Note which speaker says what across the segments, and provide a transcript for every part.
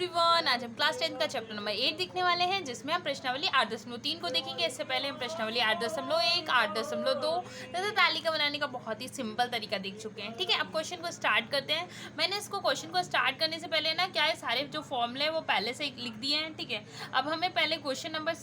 Speaker 1: Everyone, आज हम class 10 का चैप्टर नंबर 8 देखने वाले हैं, जिसमें हम प्रश्नावली 8.3 को देखेंगे। इससे पहले हम प्रश्नावली 8.1, 8.2 तथा तालिका बनाने का बहुत ही सिंपल तरीका देख चुके हैं। ठीक है, अब क्वेश्चन को स्टार्ट करते हैं। मैंने इसको क्वेश्चन को स्टार्ट करने से पहले ना क्या है, सारे जो फॉर्मूले हैं वो पहले से लिख दिए हैं। ठीक है, अब हमें पहले क्वेश्चन नंबर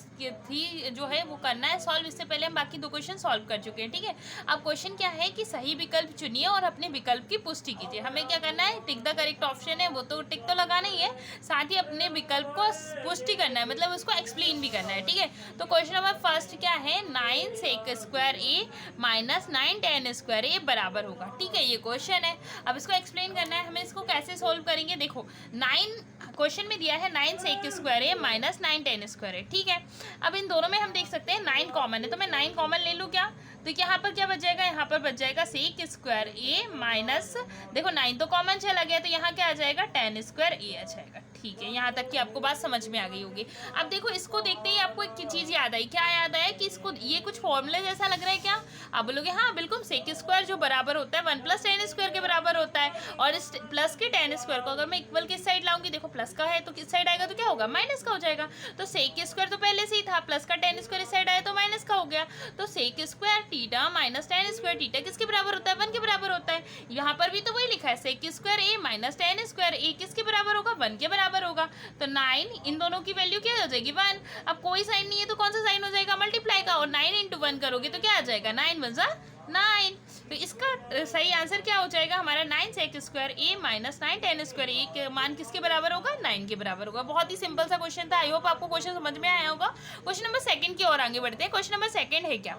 Speaker 1: 3 जो है वो करना है सॉल्व। इससे पहले हम बाकी दो क्वेश्चन सॉल्व कर चुके हैं। ठीक है, अब क्वेश्चन क्या है कि सही विकल्प चुनिए और अपने विकल्प की पुष्टि कीजिए। हमें क्या करना है, टिक द करेक्ट ऑप्शन है वो तो टिक तो लगाना ही है, साथ ही अपने विकल्प को पुष्टि करना है, मतलब उसको एक्सप्लेन भी करना है। ठीक है, तो क्वेश्चन नंबर फर्स्ट क्या है, 9 sec स्क्वायर ए माइनस 9 tan स्क्वायर ए बराबर होगा। ठीक है, ये क्वेश्चन है। अब इसको एक्सप्लेन करना है। हमें इसको कैसे सोल्व करेंगे, देखो 9 क्वेश्चन में दिया है 9 sec स्क्वायर ए माइनस 9 tan स्क्वायर ए। ठीक है, अब इन दोनों में हम देख सकते हैं 9 कॉमन है, तो मैं 9 कॉमन ले लूँ क्या, तो यहाँ पर क्या बच जाएगा, यहाँ पर बच जाएगा sec स्क्वायर ए माइनस, देखो 9 तो कॉमन चला गया, तो यहाँ क्या आ जाएगा, tan स्क्वायर ए आ जाएगा। ठीक है, यहाँ तक कि आपको बात समझ में आ गई होगी। अब देखो इसको देखते ही आपको एक चीज़ याद आई, क्या याद आया कि इसको ये कुछ फॉर्मूले जैसा लग रहा है क्या, आप बोलोगे हाँ बिल्कुल, sec स्क्वायर जो बराबर होता है 1 + tan स्क्वायर के बराबर होता है, और इस प्लस के tan स्क्वायर को अगर मैं इक्वल किस साइड लाऊंगी, देखो प्लस का है तो किस साइड आएगा, तो क्या होगा, माइनस का हो जाएगा। तो sec स्क्वायर तो पहले से ही था, प्लस का tan स्क्वायर इस साइड आया तो माइनस का हो गया। तो sec square theta minus tan square theta किसके बराबर होता है, 1 के बराबर होता है। यहाँ पर भी तो वही लिखा है, sec स्क्वायर ए माइनस tan स्क्वायर ए किसके बराबर होगा, 1 के बराबर होगा। तो 9 इन दोनों की वैल्यू क्या हो जाएगी, 1। अब कोई साइन नहीं है तो कौन सा साइन हो जाएगा, मल्टीप्लाई का, और 9 × 1 करोगे तो क्या आ जाएगा, 9 × 1 = 9। तो इसका सही आंसर क्या हो जाएगा हमारा, 9 sec स्क्वायर ए माइनस 9 tan स्क्वायर ए के मान किसके बराबर होगा, 9 के बराबर होगा। बहुत ही सिंपल सा क्वेश्चन था। आई होप आपको क्वेश्चन समझ में आया होगा। क्वेश्चन नंबर सेकंड की ओर आगे बढ़ते हैं। क्वेश्चन नंबर सेकंड है क्या,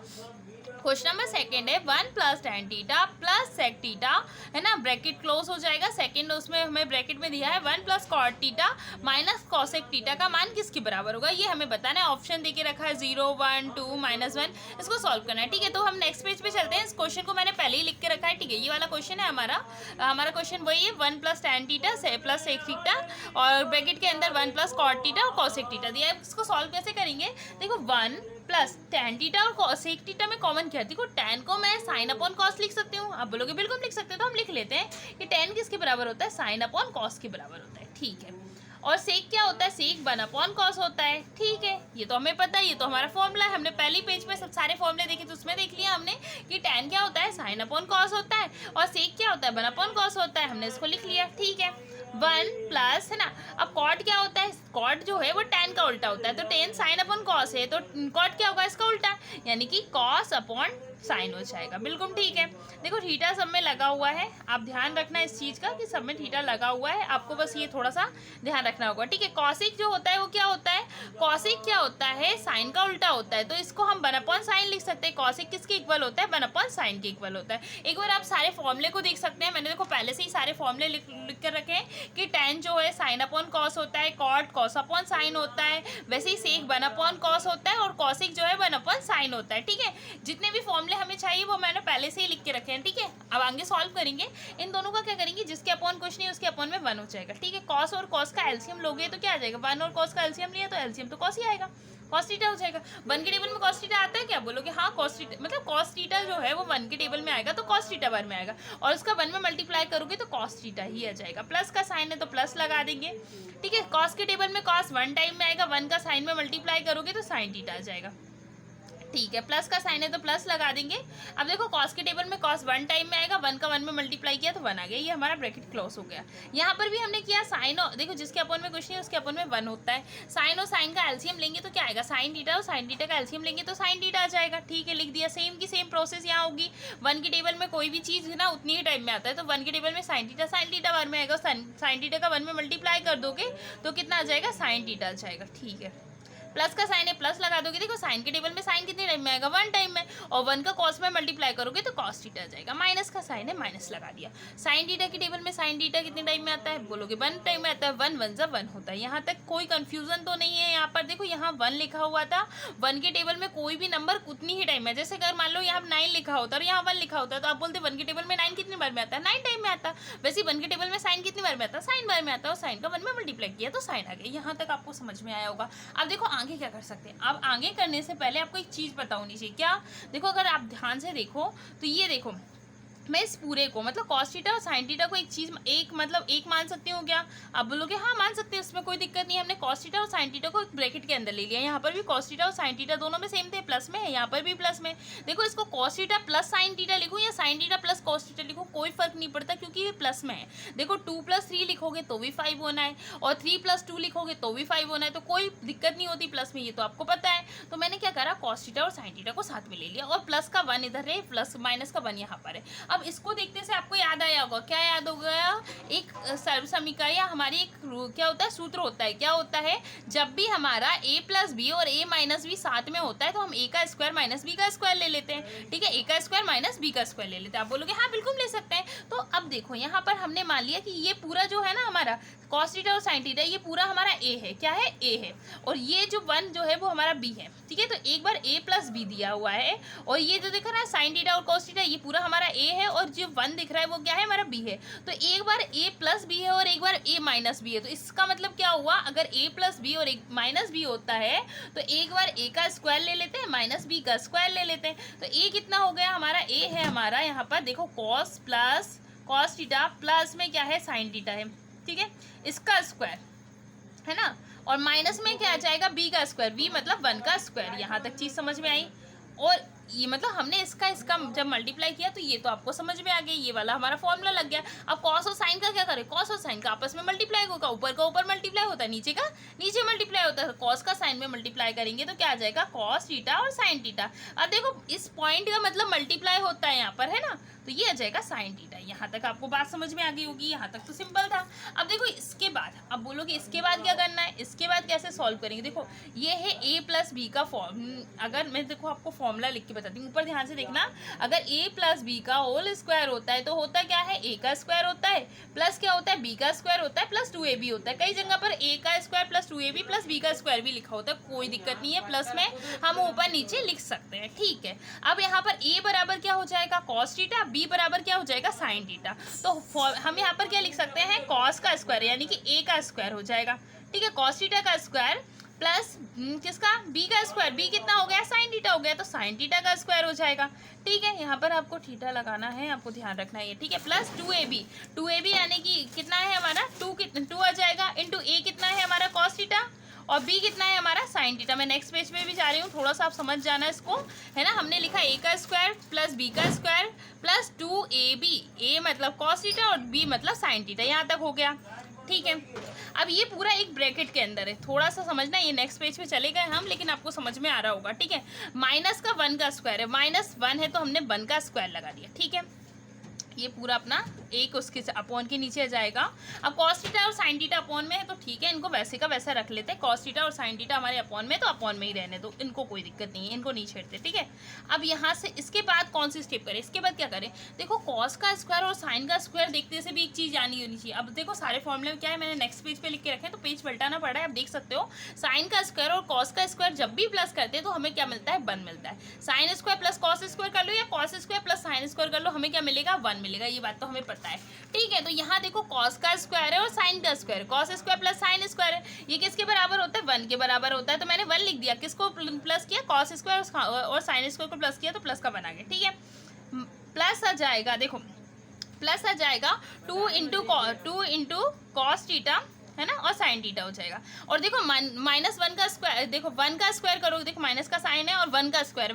Speaker 1: क्वेश्चन नंबर सेकंड है 1 + tan theta plus sec theta, है ना, ब्रैकेट क्लोज हो जाएगा। सेकंड उसमें हमें ब्रैकेट में दिया है 1 + cot theta minus cosec theta का मान किसके बराबर होगा, ये हमें बताना है। ऑप्शन देके रखा है 0, 1, 2, -1, इसको सॉल्व करना है। ठीक है, तो हम नेक्स्ट पेज पे चलते हैं। इस क्वेश्चन को मैंने पहले ही लिख के रखा है। ठीक है, ये वाला क्वेश्चन है हमारा क्वेश्चन वही है, 1 + tan theta plus sec theta और ब्रैकेट के अंदर 1 + cot थीटा और cosec थीटा दिया है। इसको सॉल्व कैसे करेंगे, देखो 1 + tan थीटा और cosec थीटा में कॉमन किया, देखो tan को मैं sin अपॉन cos लिख सकती हूँ। आप बोलोगे बिल्कुल लिख सकते हैं, तो हम लिख लेते हैं कि tan किसके बराबर होता है, sin अपॉन cos के बराबर होता है। ठीक है, और sec क्या होता है, sec 1 अपॉन cos होता है। ठीक है, ये तो हमें पता है, ये तो हमारा फॉर्मूला है। हमने पहली पेज पे सब सारे फॉर्मूले देखे तो उसमें देख लिया हमने कि tan क्या होता है, sin अपॉन cos होता है, और sec क्या होता है, 1 अपॉन cos होता है। हमने इसको लिख लिया। ठीक है, 1 प्लस, है ना, अब cot क्या होता है, cot जो है वो tan का उल्टा होता है, तो tan sin अपॉन cos है, तो cot क्या होगा, इसका उल्टा, यानी कि cos अपॉन साइन हो जाएगा। बिल्कुल ठीक है। देखो थीटा सब में लगा हुआ है, आप ध्यान रखना इस चीज़ का कि सब में थीटा लगा हुआ है, आपको बस ये थोड़ा सा ध्यान रखना होगा। ठीक है, कॉसिक जो होता है वो क्या होता है, कॉसिक क्या होता है, साइन का उल्टा होता है, तो इसको हम 1 अपॉन साइन लिख सकते हैं। कॉसिक किसके इक्वल होता है, 1 अपॉन साइन के इक्वल होता है। एक बार आप सारे फॉर्मूले को देख सकते हैं, मैंने देखो पहले से ही सारे फॉर्मूले लिख कर रखे हैं कि tan जो है साइन अपॉन कॉस होता है, कॉट कॉस अपॉन साइन होता है, वैसे ही सेक 1 अपॉन कॉस होता है, और कॉसिक जो है 1 अपॉन साइन होता है। ठीक है, जितने भी फॉर्मूले हमें चाहिए वो मैंने पहले से ही लिख के रखे हैं। ठीक है, अब आगे सॉल्व करेंगे। इन दोनों का क्या करेंगे, जिसके अपॉन कुछ नहीं उसके अपॉन में 1 हो जाएगा। ठीक है, कॉस और कॉस का एलसीएम लोगे तो क्या आ जाएगा, 1 और कॉस का एलसीएम लिया तो एलसीएम तो कॉस ही आएगा, cos थीटा हो जाएगा। 1 के टेबल में cos थीटा आता है क्या, बोलोगे हाँ cos थीटा, मतलब cos थीटा जो है वो 1 के टेबल में आएगा तो cos थीटा 1 में आएगा, और उसका 1 में मल्टीप्लाई करोगे तो cos थीटा ही आ जाएगा। प्लस का साइन है तो प्लस लगा देंगे। ठीक है, cos के टेबल में cos 1 टाइम में आएगा, 1 का साइन में मल्टीप्लाई करोगे तो sin थीटा आ जाएगा। ठीक है, प्लस का साइन है तो प्लस लगा देंगे। अब देखो cos के टेबल में cos 1 टाइम में आएगा, 1 का 1 में मल्टीप्लाई किया तो 1 आ गया, ये हमारा ब्रैकेट क्लोज हो गया। यहाँ पर भी हमने किया साइन और, देखो जिसके अपॉन में कुछ नहीं उसके अपॉन में 1 होता है। साइन और साइन का एलसीएम लेंगे तो क्या आएगा, साइन थीटा, और साइन थीटा का एलसीएम लेंगे तो साइन थीटा आ जाएगा। ठीक है, लिख दिया। सेम की सेम प्रोसेस यहाँ होगी। 1 के टेबल में कोई भी चीज़ ना उतनी ही टाइम में आता है, तो 1 के टेबल में साइन थीटा 1 में आएगा, साइन थीटा का 1 में मल्टीप्लाई कर दोगे तो कितना आ जाएगा, साइन थीटा आ जाएगा। ठीक है, प्लस का साइन है प्लस लगा दोगे, देखो साइन के टेबल में साइन कितने टाइम में आएगा, 1 टाइम में, और 1 का कॉस में मल्टीप्लाई करोगे तो कॉस थीटा आ जाएगा। माइनस का साइन है माइनस लगा दिया। साइन थीटा के टेबल में साइन थीटा कितने टाइम में आता है, बोलोगे 1 टाइम में आता है, 1 1 = 1 होता है। यहाँ तक कोई कंफ्यूजन तो नहीं है। यहाँ पर देखो यहाँ 1 लिखा हुआ था, 1 के टेबल में कोई भी नंबर उतनी ही टाइम में, जैसे अगर मान लो यहाँ 9 लिखा होता और यहाँ 1 लिखा होता तो आप बोलते 1 के टेबल में 9 कितनी बार में आता है, 9 टाइम में आता। वैसे 1 के टेबल में साइन कितनी बार में आता है, साइन बार में आता है, और साइन का 1 में मल्टीप्लाई किया तो साइन आ गया। यहाँ तक आपको समझ में आया होगा। अब देखो आगे क्या कर सकते हैं, अब आगे करने से पहले आपको एक चीज़ पता होनी चाहिए। क्या, देखो अगर आप ध्यान से देखो तो ये देखो मैं इस पूरे को मतलब कॉस थीटा और साइन थीटा को एक चीज एक मतलब एक मान सकती हूँ क्या? आप बोलोगे हाँ मान सकते हैं, इसमें कोई दिक्कत नहीं है। हमने कॉस थीटा और साइन थीटा को एक ब्रैकेट के अंदर ले लिया। यहाँ पर भी कॉस थीटा और साइन थीटा दोनों में सेम थे, प्लस में है, यहाँ पर भी प्लस में। देखो इसको cos theta plus sine theta लिखूँ या sine theta plus cos theta लिखूँ, कोई फर्क नहीं पड़ता क्योंकि ये प्लस में है। देखो 2 + 3 लिखोगे तो भी 5 होना है और 3 + 2 लिखोगे तो भी 5 होना है, तो कोई दिक्कत नहीं होती प्लस में, ये तो आपको पता है। तो मैंने क्या करा, कॉस थीटा और साइन थीटा को साथ में ले लिया और प्लस का 1 इधर है, प्लस माइनस का 1 यहाँ पर है। अब इसको देखते से आपको याद आया होगा, क्या याद हो गया, एक सर्व समीकरण या हमारी एक क्या होता है, सूत्र होता है। क्या होता है, जब भी हमारा a + b और a - b साथ में होता है तो हम a का स्क्वायर माइनस b का स्क्वायर ले लेते हैं। ठीक है, a का स्क्वायर माइनस b का स्क्वायर ले लेते हैं। आप बोलोगे हाँ बिल्कुल ले सकते हैं। तो अब देखो यहाँ पर हमने मान लिया कि ये पूरा जो है ना हमारा कॉस थीटा और साइन थीटा, ये पूरा हमारा a है। क्या है, a है, और ये जो 1 जो है वो हमारा b है। ठीक है, तो एक बार a + b दिया हुआ है और ये जो दिख रहा है साइन थीटा और कॉस थीटा, ये पूरा हमारा a है और जो 1 दिख रहा है वो क्या है, हमारा b है। तो एक बार a + b है और एक बार a - b है। तो इसका मतलब क्या हुआ, अगर a + b और -b होता है तो एक बार a का स्क्वायर ले लेते हैं, -b का स्क्वायर ले लेते हैं। तो a कितना हो गया हमारा, a है हमारा यहाँ पर देखो cos plus cos theta plus में क्या है, साइन थीटा है। ठीक है, इसका स्क्वायर है ना, और माइनस में क्या आ जाएगा, b का स्क्वायर, b मतलब 1 का स्क्वायर। यहाँ तक चीज समझ में आई। और ये मतलब हमने इसका जब मल्टीप्लाई किया तो ये तो आपको समझ में आ गया, ये वाला हमारा फॉर्मूला लग गया। अब कॉस और साइन का क्या करें, कॉस और साइन का आपस में मल्टीप्लाई होगा, ऊपर का ऊपर मल्टीप्लाई होता है, नीचे का नीचे मल्टीप्लाई होता है। कॉस का साइन में मल्टीप्लाई करेंगे तो क्या आ जाएगा, कॉस थीटा और साइन थीटा। अब देखो इस पॉइंट का मतलब मल्टीप्लाई होता है यहाँ पर, है ना, तो ये आ जाएगा साइन थीटा। यहाँ तक आपको बात समझ में आ गई होगी, यहाँ तक तो सिंपल था। अब देखो इसके बाद, अब बोलोगे इसके बाद क्या करना है, इसके बाद कैसे सॉल्व करेंगे। देखो ये है a + b का फॉर्म, अगर मैं देखो आपको फॉर्मूला लिख के बताती हूँ, ऊपर ध्यान से देखना। अगर a + b का होल स्क्वायर होता है तो होता क्या है, a का स्क्वायर होता है, प्लस क्या होता है, b का स्क्वायर होता है, प्लस 2ab होता है। कई जगह पर a का square plus 2ab plus b का स्क्वायर भी लिखा होता है, कोई दिक्कत नहीं है, प्लस में हम ऊपर नीचे लिख सकते हैं। ठीक है, अब यहाँ पर a बराबर क्या हो जाएगा, कॉस थीटा, b बराबर क्या हो जाएगा, साइन थीटा। तो हम यहाँ पर क्या लिख सकते हैं, कॉस का स्क्वायर यानी कि a का स्क्वायर हो जाएगा। ठीक है, कॉस थीटा का स्क्वायर प्लस किसका, b का स्क्वायर, b कितना हो गया, साइन थीटा हो गया, तो साइन थीटा का स्क्वायर हो जाएगा। ठीक है, यहाँ पर आपको थीटा लगाना है, आपको ध्यान रखना है। ठीक है, प्लस 2ab यानी कि कितना है हमारा, 2 आ जाएगा, इंटू a कितना है हमारा कॉस थीटा और b कितना है हमारा साइन थीटा। मैं नेक्स्ट पेज पे भी जा रही हूँ, थोड़ा सा आप समझ जाना इसको, है ना। हमने लिखा a का स्क्वायर प्लस b का स्क्वायर प्लस 2ab, a मतलब कॉस थीटा और b मतलब साइन थीटा, यहाँ तक हो गया। ठीक है, अब ये पूरा एक ब्रैकेट के अंदर है, थोड़ा सा समझना, ये नेक्स्ट पेज पे चले गए हम, लेकिन आपको समझ में आ रहा होगा। ठीक है, माइनस का 1 का स्क्वायर है, -1 है तो हमने 1 का स्क्वायर लगा दिया। ठीक है, ये पूरा अपना एक उसके अपॉन के नीचे आ जाएगा। अब कॉस थीटा और साइन थीटा अपॉन में है तो ठीक है, इनको वैसे का वैसा रख लेते हैं। कॉस थीटा और साइन थीटा हमारे अपॉन में तो अपॉन में ही रहने दो, इनको कोई दिक्कत नहीं है, इनको नहीं छेड़ते। ठीक है, अब यहाँ से इसके बाद कौन सी स्टेप करें, इसके बाद क्या करें, देखो कॉस का स्क्वायर और साइन का स्क्वायर देखते से भी एक चीज़ जानी होनी चाहिए। अब देखो सारे फॉर्मूले में क्या है, मैंने नेक्स्ट पेज पे लिख के रखे हैं तो पेज पलटाना पड़ रहा है, आप देख सकते हो। साइन का स्क्वायर और कॉस का स्क्वायर जब भी प्लस करते हैं तो हमें क्या मिलता है, 1 मिलता है। Sine square plus cos square कर लो या cos square plus sine square कर लो, हमें क्या मिलेगा, 1 मिलेगा। ये बात तो हमें पता है। ठीक है, तो यहाँ देखो कॉस का स्क्वायर है और साइन का square, cos square plus sine square है, ये किसके बराबर होता है, 1 के बराबर होता है। तो मैंने 1 लिख दिया, किसको प्लस किया, कॉस स्क्वायर और साइन स्क्वायर को प्लस किया तो प्लस का बना गया। ठीक है, प्लस आ जाएगा, देखो प्लस आ जाएगा 2 इंटू कॉस थीटा, है ना, और साइन थीटा हो जाएगा। और देखो -1 का स्क्वायर, देखो 1 का स्क्वायर करोगे, देखो माइनस का साइन है और 1 का स्क्वायर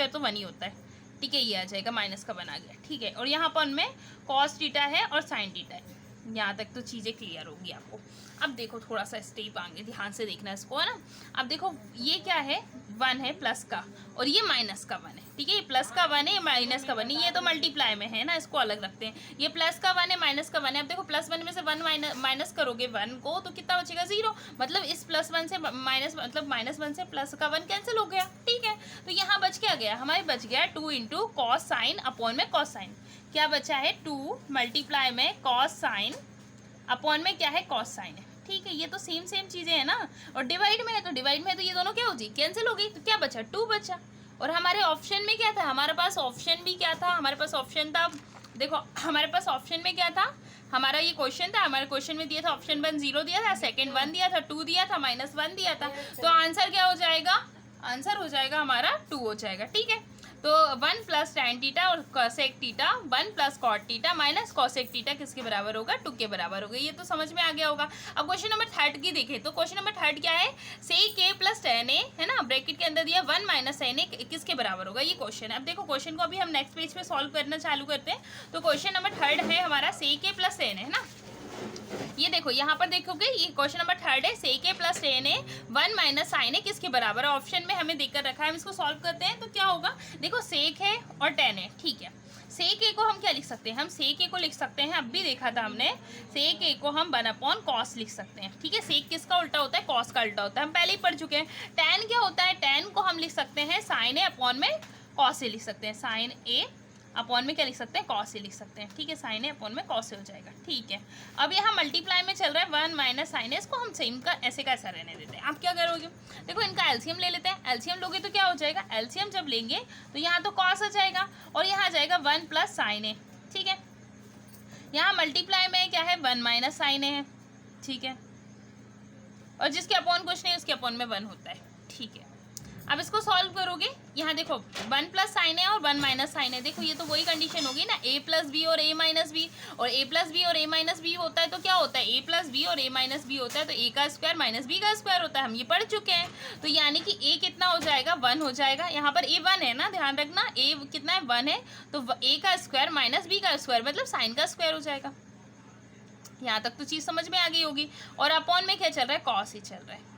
Speaker 1: तो 1 ही होता है। ठीक है, ये आ जाएगा, माइनस का बना गया। ठीक है, और यहाँ पर उनमें कॉस थीटा है और साइन थीटा है। यहाँ तक तो चीज़ें क्लियर होगी आपको। अब देखो थोड़ा सा स्टेप आगे ध्यान से देखना इसको, है ना। अब देखो ये क्या है, 1 है प्लस का और ये माइनस का 1 है। ठीक है, ये प्लस का 1 है, ये माइनस का 1 है, ये तो मल्टीप्लाई में है ना, इसको अलग रखते हैं। ये प्लस का 1 है, माइनस का 1 है। अब देखो +1 में से 1 माइनस करोगे 1 को तो कितना बचेगा, 0। मतलब इस +1 से माइनस, मतलब -1 से प्लस का 1 कैंसिल हो गया। ठीक है, तो यहाँ बच क्या गया, हमारे बच गया 2 इंटू कॉस साइन अपॉन में कॉस साइन। क्या बचा है, 2 मल्टीप्लाई में कॉस साइन अपॉन में क्या है, कॉस साइन है। ठीक है, ये तो सेम चीज़ें हैं ना। और डिवाइड में है तो डिवाइड में तो ये दोनों क्या हो गई, कैंसिल हो गई। तो क्या बचा, 2 बचा। और हमारे ऑप्शन में क्या था, हमारे पास ऑप्शन भी क्या था, हमारे पास ऑप्शन था, देखो हमारे पास ऑप्शन में क्या था, हमारा ये क्वेश्चन था, हमारे क्वेश्चन में दिया था ऑप्शन 1 0 दिया था, सेकंड 1 दिया था, 2 दिया था, -1 दिया था। तो आंसर क्या हो जाएगा, आंसर हो जाएगा हमारा 2 हो जाएगा। ठीक है, तो 1 प्लस टेन टीटा और cosec theta 1 plus cot theta minus cosec theta किसके बराबर होगा, 2 के बराबर होगा। ये तो समझ में आ गया होगा। अब क्वेश्चन नंबर 3 की देखें तो क्वेश्चन नंबर 3 क्या है, सेक ए प्लस टेन ए है ना, ब्रैकेट के अंदर दिया 1 माइनस टेन ए किसके बराबर होगा, ये क्वेश्चन है। अब देखो क्वेश्चन को अभी हम नेक्स्ट पेज पे सॉल्व करना चालू करते हैं। तो क्वेश्चन नंबर 3 है हमारा सेक ए प्लस टेन है ना, ये देखो यहाँ पर देखोगे ये क्वेश्चन नंबर 3 है, सेक ए प्लस टेन ए 1 माइनस साइन ए किसके बराबर है, ऑप्शन में हमें देकर रखा है। हम इसको सॉल्व करते हैं तो क्या होगा, देखो सेक है और टेन है, ठीक है। सेक ए को हम क्या लिख सकते हैं, हम सेक ए को लिख सकते हैं, अब भी देखा था हमने, सेक ए को हम 1 अपॉन कॉस लिख सकते हैं, ठीक है। सेक किसका उल्टा होता है, कॉस का उल्टा होता है, हम पहले ही पढ़ चुके हैं। टेन क्या होता है, टेन को हम लिख सकते हैं साइन ए अपॉन में कॉस ए लिख सकते हैं, साइन ए अपॉन में क्या लिख सकते हैं, कॉस ए लिख सकते हैं, ठीक है। साइन ए अपॉन में कॉस ए हो जाएगा, ठीक है। अब यहाँ मल्टीप्लाई में चल रहा है 1 माइनस साइन ए, इसको हम सेम का ऐसे का ऐसा रहने देते हैं। आप क्या करोगे, देखो इनका एलसीएम ले लेते हैं, एलसीएम लोगे तो क्या हो जाएगा, एलसीएम जब लेंगे तो यहाँ तो कॉस आ जाएगा और यहाँ आ जाएगा 1 प्लस साइन ए, ठीक है। यहाँ मल्टीप्लाई में क्या है 1 माइनस साइन ए है, ठीक है, और जिसके अपॉन कुछ नहीं उसके अपॉन में 1 होता है, ठीक है। अब इसको सॉल्व करोगे, यहाँ देखो 1 प्लस साइन है और 1 माइनस साइन है, देखो ये तो वही कंडीशन होगी ना, a प्लस बी और a माइनस बी, और a प्लस बी और a माइनस बी होता है तो क्या होता है, a प्लस बी और a माइनस बी होता है तो a का स्क्वायर माइनस b का स्क्वायर होता है, हम ये पढ़ चुके हैं। तो यानी कि a कितना हो जाएगा, 1 हो जाएगा, यहाँ पर a 1 है ना, ध्यान रखना a कितना है, 1 है, तो a का स्क्वायर माइनस b का स्क्वायर मतलब साइन का स्क्वायर हो जाएगा। यहाँ तक तो चीज़ समझ में आ गई होगी। और अपॉन में क्या चल रहा है, कॉस ही चल रहा है,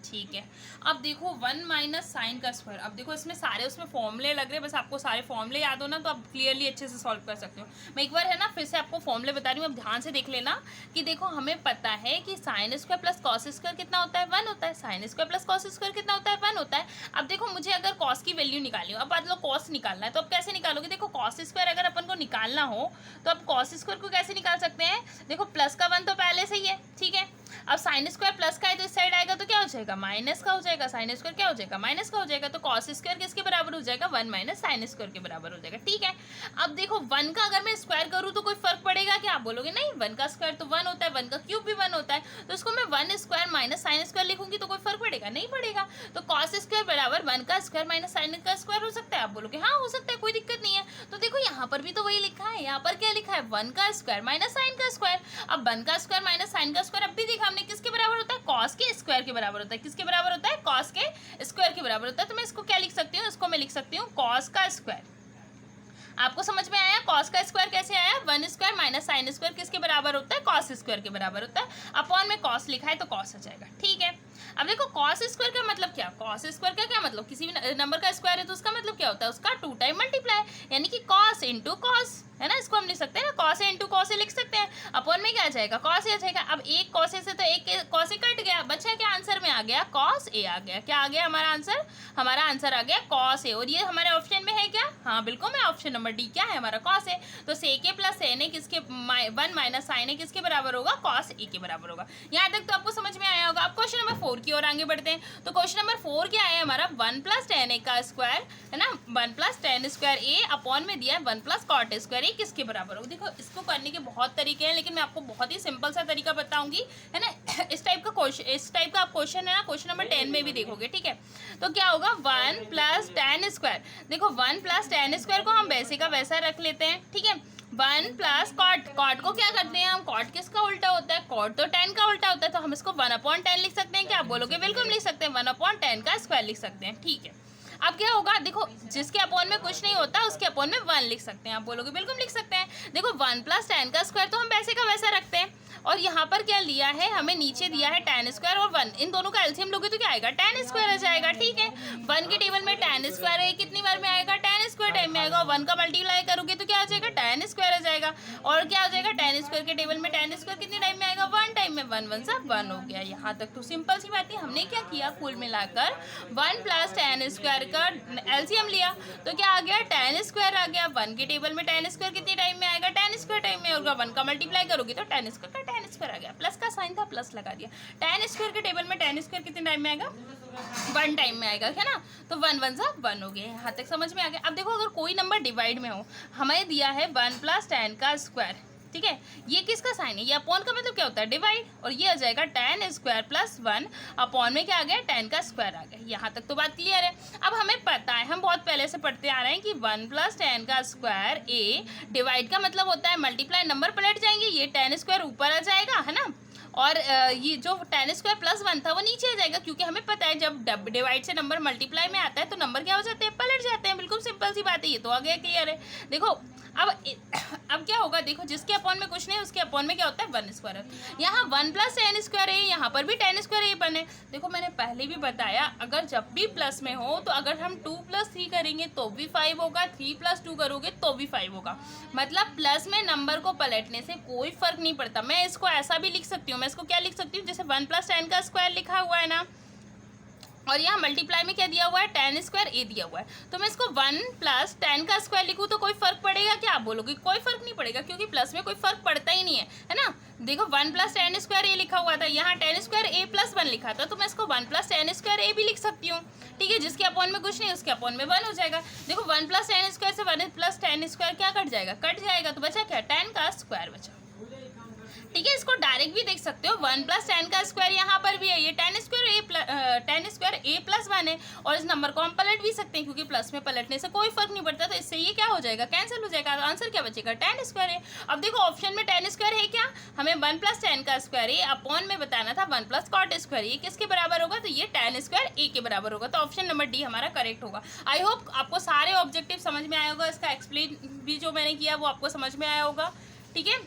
Speaker 1: ठीक है। अब देखो 1 माइनस साइन का स्क्वायर, अब देखो इसमें सारे उसमें फॉर्मूले लग रहे हैं, बस आपको सारे फॉर्मूले याद हो ना तो आप क्लियरली अच्छे से सॉल्व कर सकते हो। मैं एक बार है ना फिर से आपको फॉर्मूले बता रही हूँ, अब ध्यान से देख लेना कि देखो हमें पता है कि sine square plus cos square कितना होता है, 1 होता है, sine square plus cos square कितना होता है, 1 होता है। अब देखो मुझे अगर कॉस की वैल्यू निकाली हो, अब बात लो कॉस निकालना है तो अब कैसे निकालोगे, देखो कॉस स्क्वायर अगर अपन को निकालना हो तो अब कॉस स्क्वायर को कैसे निकाल सकते हैं, देखो प्लस का 1 तो पहले से ही है, ठीक है। अब साइन स्क्वायर प्लस का है तो इस साइड आएगा तो क्या हो जाएगा, माइनस का हो जाएगा, साइन स्क्वायर क्या हो जाएगा, माइनस का हो जाएगा, तो कॉस स्क्वायर किसके बराबर हो जाएगा, 1 माइनस साइन स्क्वायर के बराबर हो जाएगा, ठीक है। अब देखो 1 का अगर मैं स्क्वायर करूँ तो कोई फर्क पड़ेगा क्या, आप बोलोगे नहीं 1 का स्क्वायर तो 1 होता है, 1 का क्यूब भी 1 होता है, तो इसको मैं 1 स्क्वायर माइनस साइन स्क्वायर लिखूंगी तो कोई फर्क पड़ेगा, नहीं पड़ेगा। तो कॉस स्क्वायर बराबर 1 का स्क्वायर माइनस साइन का स्क्वायर हो सकता है, आप बोलोगे हाँ हो सकता है, कोई दिक्कत नहीं है। तो देखो यहाँ पर भी तो वही लिखा है, यहाँ पर क्या लिखा है, 1 का स्क्वायर माइनस साइन का स्क्वायर। अब 1 का स्क्वायर माइनस साइन का स्क्वायर अब भी देखा हमने किसके बराबर होता है, कॉस के स्क्वायर के बराबर होता है, किसके बराबर होता है, कॉस के स्क्वायर के बराबर होता है। तो मैं इसको क्या लिख सकती हूँ, इसको मैं लिख सकती हूँ कॉस का स्क्वायर। आपको समझ में आया कॉस का स्क्वायर कैसे आया, 1 स्क्वायर माइनस साइन स्क्वायर किसके बराबर होता है, कॉस स्क्वायर के बराबर होता है, अपॉन में कॉस लिखा है तो कॉस आ जाएगा, ठीक है। अब देखो कॉस स्क्वायर का मतलब क्या, कॉस स्क्वायर का क्या मतलब, किसी भी नंबर का स्क्वायर है तो उसका मतलब क्या होता है, उसका 2 टाइम मल्टीप्लाई, यानी कि कॉस इंटू कॉस, है ना, इसको हम लिख सकते हैं ना, cos A into cos A लिख सकते हैं, अपॉन में क्या आ जाएगा, कॉस ए आ जाएगा। अब एक कॉस ए से तो एक कॉस ए कट गया, बचा क्या आंसर में आ गया, कॉस ए आ गया, क्या आ गया हमारा आंसर, हमारा आंसर आ गया कॉस ए, और ये हमारे ऑप्शन में है क्या, हाँ बिल्कुल मैं ऑप्शन नंबर डी क्या है हमारा कॉस ए। तो सेक ए प्लस सेन ए किसके 1 माइनस साइन ए किसके बराबर होगा, कॉस ए के बराबर होगा। यहाँ तक तो आपको समझ में आया होगा। अब क्वेश्चन नंबर 4 की ओर आगे बढ़ते हैं। तो क्वेश्चन नंबर 4 क्या है हमारा, 1 प्लस टेन ए का स्क्वायर है ना, 1 प्लस टेन स्क्वायर ए अपॉन में दिया है 1 प्लस कॉट स्क्वायर ए किसके बराबर होगा। देखो इसको करने के बहुत तरीके हैं, लेकिन मैं आपको बहुत ही सिंपल सा तरीका बताऊंगी, है ना। इस टाइप का आप क्वेश्चन है ना, क्वेश्चन नंबर 10 में भी देखोगे, ठीक है। तो क्या होगा, 1 प्लस टेन स्क्वायर, देखो 1 प्लस टेन स्क्वायर को हम वैसे का वैसा रख लेते हैं, ठीक है। 1 प्लस कॉट, कॉट को क्या करते हैं हम, कॉट किसका उल्टा होता है, कॉट तो 10 का उल्टा होता है, तो हम इसको 1/10 लिख सकते हैं, क्या आप बोलोगे, बिल्कुल लिख सकते हैं, 1/10 का स्क्वायर लिख सकते हैं, ठीक है। अब क्या होगा, देखो जिसके अपॉन में कुछ नहीं होता उसके अपॉन में 1 लिख सकते हैं, आप बोलोगे बिल्कुल लिख सकते हैं। देखो 1 प्लस टेन का स्क्वायर तो हम वैसे का वैसा रखते हैं, और यहाँ पर क्या लिया है, हमें नीचे दिया है टेन स्क्वायर और 1, इन दोनों का एलसीएम लोगे तो क्या आएगा, टेन स्क्वायर आ जाएगा, ठीक है। 1 के टेबल में टेन स्क्वायर है, कितनी बार में आएगा, टेन स्क्वायर टाइम में आएगा, और 1 का मल्टीप्लाई करोगे तो क्या आ जाएगा, टेन स्क्वायर आ जाएगा। और क्या हो जाएगा, टेन स्क्वायर के टेबल में टेन स्क्वायर कितनी टाइम में आएगा, 1 टाइम में, 1 1 सा 1 हो गया। यहाँ तक तो सिंपल सी बात है। हमने क्या किया, कुल मिलाकर 1 प्लस टेन स्क्वायर का एलसीएम लिया तो क्या आ गया, टेन स्क्वायर आ गया। 1 के टेबल में टेन स्क्वायर कितनी टाइम में आएगा, टेन स्क्वायर टाइम में होगा, 1 का मल्टीप्लाई करोगे तो टेन स्क्वायर का टेन स्क्वायर आ गया, प्लस का साइन था प्लस लगा दिया। टेन स्क्वायर के टेबल में टेन स्क्वायर कितने टाइम में आएगा, 1 टाइम में आएगा, है ना। तो 1 1 सा 1 हो गया, यहाँ तक समझ में आ गया। अब देखो अगर कोई नंबर डिवाइड में हो, हमें दिया है 1 प्लस टेन का स्क्वायर, ठीक है, ये किसका साइन है, ये अपॉन का मतलब क्या होता है डिवाइड, और ये आ जाएगा tan स्क्वायर प्लस 1 अपॉन में क्या आ गया tan का स्क्वायर आ गया। यहाँ तक तो बात क्लियर है। अब हमें पता है, हम बहुत पहले से पढ़ते आ रहे हैं कि 1 प्लस tan का स्क्वायर a, डिवाइड का मतलब होता है मल्टीप्लाई, नंबर पलट जाएंगे, ये tan स्क्वायर ऊपर आ जाएगा, है ना, और ये जो tan स्क्वायर प्लस 1 था वो नीचे आ जाएगा, क्योंकि हमें पता है जब डिवाइड से नंबर मल्टीप्लाई में आता है तो नंबर क्या हो जाते हैं, पलट जाते हैं। बिल्कुल सिंपल सी बात है, ये तो आ गया क्लियर है। देखो अब क्या होगा, देखो जिसके अपॉन में कुछ नहीं उसके अपॉन में क्या होता है 1 स्क्वायर। यहाँ 1 प्लस tan स्क्वायर है, यहाँ पर भी tan स्क्वायर ए बने। देखो मैंने पहले भी बताया, अगर जब भी प्लस में हो तो अगर हम 2 प्लस 3 करेंगे तो भी 5 होगा, 3 प्लस 2 करोगे तो भी 5 होगा। मतलब प्लस में नंबर को पलटने से कोई फर्क नहीं पड़ता। मैं इसको ऐसा भी लिख सकती हूँ, मैं इसको क्या लिख सकती हूँ, जैसे 1 प्लस tan का स्क्वायर लिखा हुआ है ना, और यहाँ मल्टीप्लाई में क्या दिया हुआ है tan स्क्वायर ए दिया हुआ है, तो मैं इसको 1 प्लस tan का स्क्वायर लिखूँ तो कोई फर्क पड़ेगा क्या, आप बोलोगे कोई फर्क नहीं पड़ेगा, क्योंकि प्लस में कोई फर्क पड़ता ही नहीं है ना। देखो 1 प्लस tan स्क्वायर ए लिखा हुआ था, यहाँ tan स्क्वायर ए प्लस 1 लिखा था, तो मैं इसको 1 प्लस tan स्क्वायर ए भी लिख सकती हूँ। ठीक है, जिसके अपॉन में कुछ नहीं उसके अपॉन में 1 हो जाएगा। देखो 1 प्लस tan स्क्वायर से 1 प्लस tan स्क्वायर क्या कट जाएगा, कट जाएगा, तो बचा क्या, tan का स्क्वायर बचा। ठीक है, इसको डायरेक्ट भी देख सकते हो, 1 प्लस tan का स्क्वायर यहाँ पर भी है, ये tan स्क्वायर ए प्लस 1 है, और इस नंबर को हम पलट भी सकते हैं, क्योंकि प्लस में पलटने से कोई फर्क नहीं पड़ता, तो इससे ये क्या हो जाएगा, कैंसिल हो जाएगा। आंसर क्या बचेगा, tan स्क्वायर है। अब देखो ऑप्शन में tan स्क्वायर है क्या, हमें 1 प्लस tan का स्क्वायर है, अपॉन में बताना था 1 प्लस cot स्क्वायर, ये किसके बराबर होगा, तो ये tan स्क्वायर ए के बराबर होगा, तो ऑप्शन नंबर डी हमारा करेक्ट होगा। आई होप आपको सारे ऑब्जेक्टिव समझ में आया होगा, इसका एक्सप्लेन भी जो मैंने किया वो आपको समझ में आया होगा। ठीक है।